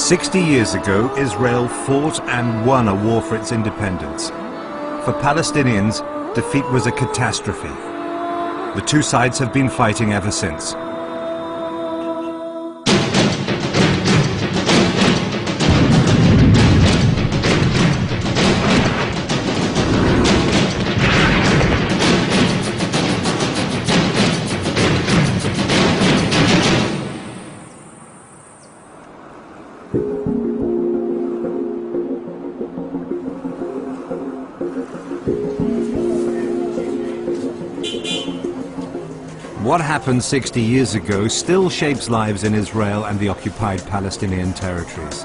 60 years ago, Israel fought and won a war for its independence. For Palestinians, defeat was a catastrophe. The two sides have been fighting ever since. What happened 60 years ago still shapes lives in Israel and the occupied Palestinian territories.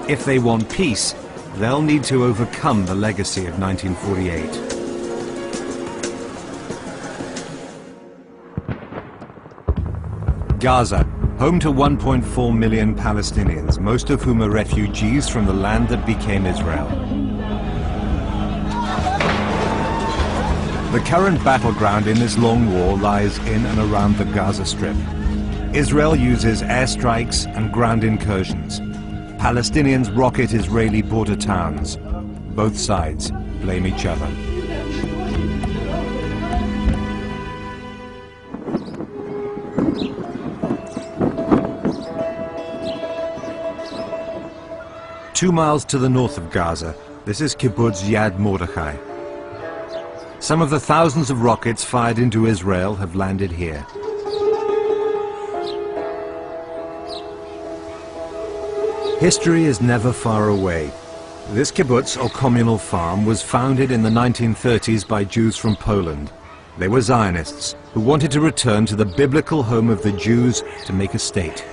If they want peace, they'll need to overcome the legacy of 1948. Gaza, home to 1.4 million Palestinians, most of whom are refugees from the land that became Israel. The current battleground in this long war lies in and around the Gaza Strip. Israel uses airstrikes and ground incursions. Palestinians rocket Israeli border towns. Both sides blame each other. Two miles to the north of Gaza, this is kibbutz Yad Mordechai. Some of the thousands of rockets fired into Israel have landed here. History is never far away. This kibbutz, or communal farm, was founded in the 1930s by Jews from Poland. They were Zionists who wanted to return to the biblical home of the Jews to make a state.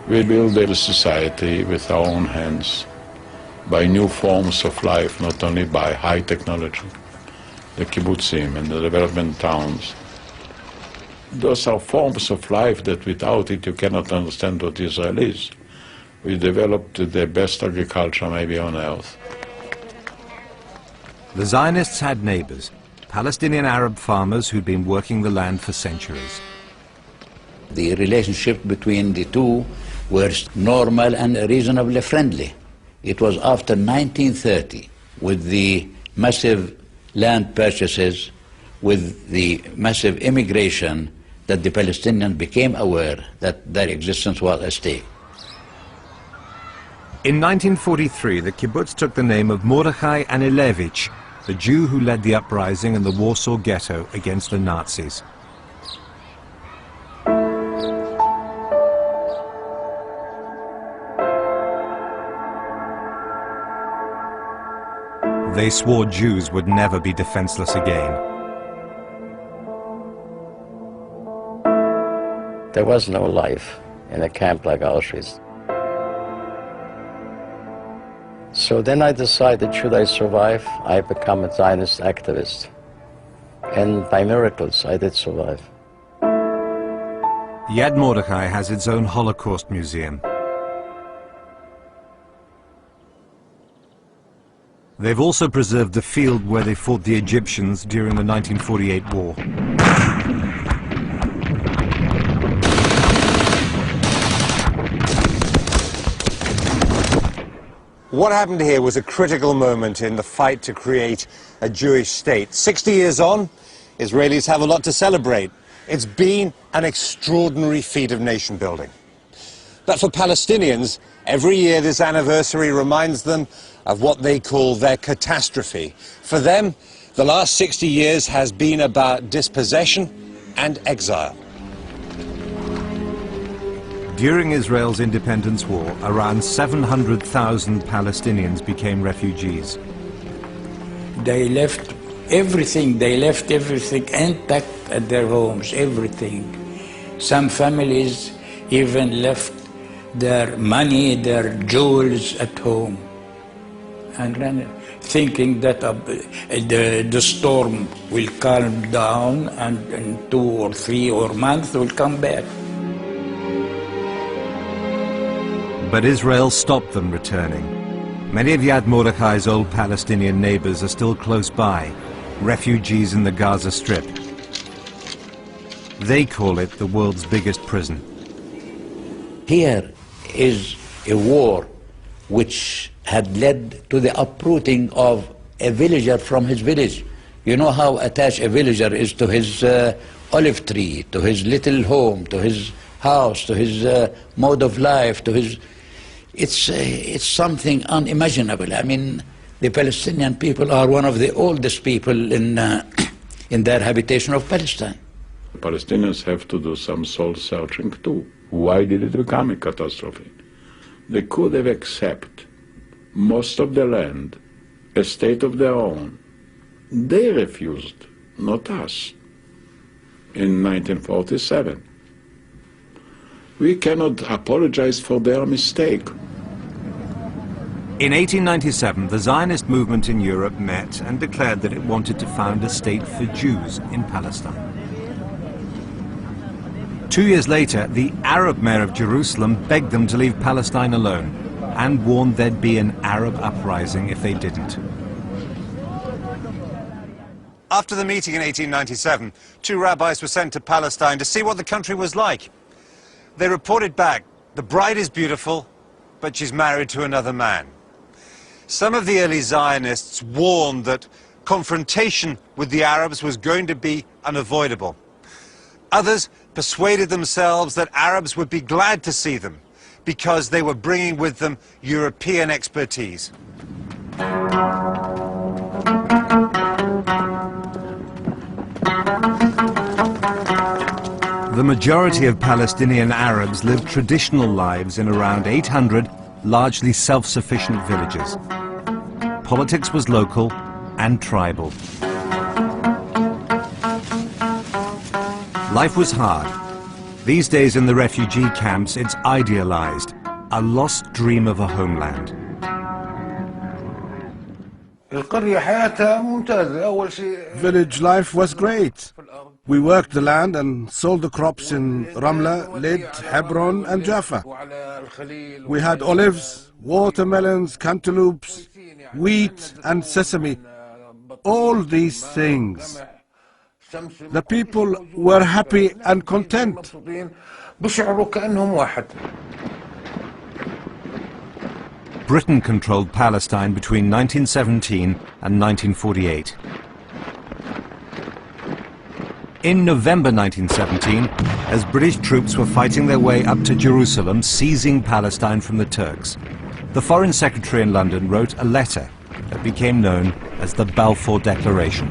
We build a society with our own hands, by new forms of life, not only by high technology. The kibbutzim and the development towns. Those are forms of life that without it you cannot understand what Israel is. We developed the best agriculture maybe on earth. The Zionists had neighbors, Palestinian Arab farmers who'd been working the land for centuries. The relationship between the two was normal and reasonably friendly. It was after 1930, with the massive land purchases, with the massive immigration, that the Palestinians became aware that their existence was at stake. In 1943, the kibbutz took the name of Mordechai Anilevich, the Jew who led the uprising in the Warsaw Ghetto against the Nazis. They swore Jews would never be defenseless again. There was no life in a camp like Auschwitz. So then I decided, should I survive, I become a Zionist activist. And by miracles, I did survive. Yad Mordechai has its own Holocaust museum. They've also preserved the field where they fought the Egyptians during the 1948 war. What happened here was a critical moment in the fight to create a Jewish state. 60 years on, Israelis have a lot to celebrate. It's been an extraordinary feat of nation building. But for Palestinians, every year this anniversary reminds them of what they call their catastrophe. For them, the last 60 years has been about dispossession and exile. During Israel's independence war, around 700,000 Palestinians became refugees. They left everything intact at their homes, everything. Some families even left their money, their jewels at home, and then thinking that the storm will calm down and in 2 or 3 or months will come back. But Israel stopped them returning. Many of Yad Mordechai's old Palestinian neighbors are still close by, refugees in the Gaza Strip. They call it the world's biggest prison. Here is a war which had led to the uprooting of a villager from his village. You know how attached a villager is to his olive tree, to his little home, to his house, to his mode of life, to his... It's something unimaginable. I mean, the Palestinian people are one of the oldest people in their habitation of Palestine. Palestinians have to do some soul searching too. Why did it become a catastrophe? They could have accepted most of the land, a state of their own. They refused, not us, in 1947. We cannot apologize for their mistake. In 1897, the Zionist movement in Europe met and declared that it wanted to found a state for Jews in Palestine. 2 years later, the Arab mayor of Jerusalem begged them to leave Palestine alone and warned there'd be an Arab uprising if they didn't. After the meeting in 1897, 2 rabbis were sent to Palestine to see what the country was like. They reported back, the bride is beautiful, but she's married to another man. Some of the early Zionists warned that confrontation with the Arabs was going to be unavoidable. Others persuaded themselves that Arabs would be glad to see them because they were bringing with them European expertise. The majority of Palestinian Arabs lived traditional lives in around 800 largely self-sufficient villages. Politics was local and tribal. Life was hard. These days in the refugee camps, it's idealized, a lost dream of a homeland. Village life was great. We worked the land and sold the crops in Ramla, Lid, Hebron and Jaffa. We had olives, watermelons, cantaloupes, wheat and sesame. All these things. The people were happy and content. Britain controlled Palestine between 1917 and 1948. In November 1917, as British troops were fighting their way up to Jerusalem, seizing Palestine from the Turks, the Foreign Secretary in London wrote a letter that became known as the Balfour Declaration.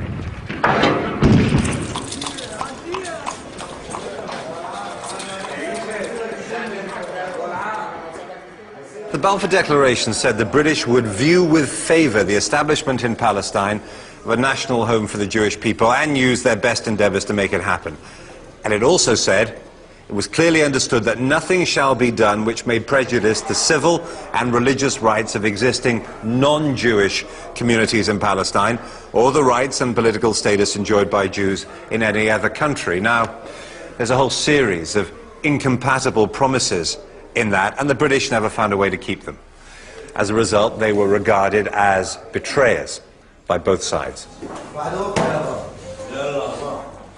The Balfour Declaration said the British would view with favour the establishment in Palestine of a national home for the Jewish people and use their best endeavours to make it happen. And it also said it was clearly understood that nothing shall be done which may prejudice the civil and religious rights of existing non-Jewish communities in Palestine or the rights and political status enjoyed by Jews in any other country. Now, there's a whole series of incompatible promises in that, and the British never found a way to keep them. As a result, they were regarded as betrayers by both sides.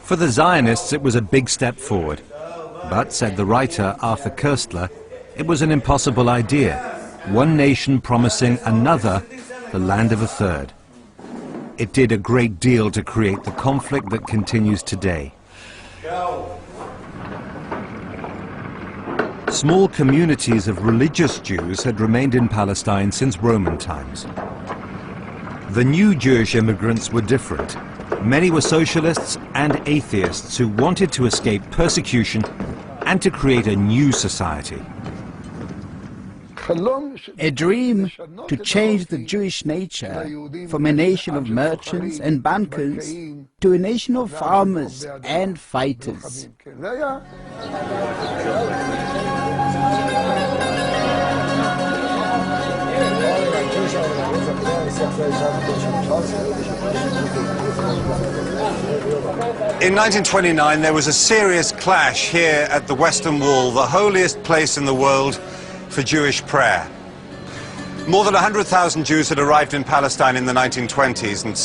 For the Zionists, it was a big step forward. But, said the writer Arthur Koestler, it was an impossible idea. One nation promising another the land of a third. It did a great deal to create the conflict that continues today. Small communities of religious Jews had remained in Palestine since Roman times. The new Jewish immigrants were different. Many were socialists and atheists who wanted to escape persecution and to create a new society. A dream to change the Jewish nature from a nation of merchants and bankers to a nation of farmers and fighters. In 1929, there was a serious clash here at the Western Wall, the holiest place in the world for Jewish prayer. More than 100,000 Jews had arrived in Palestine in the 1920s, and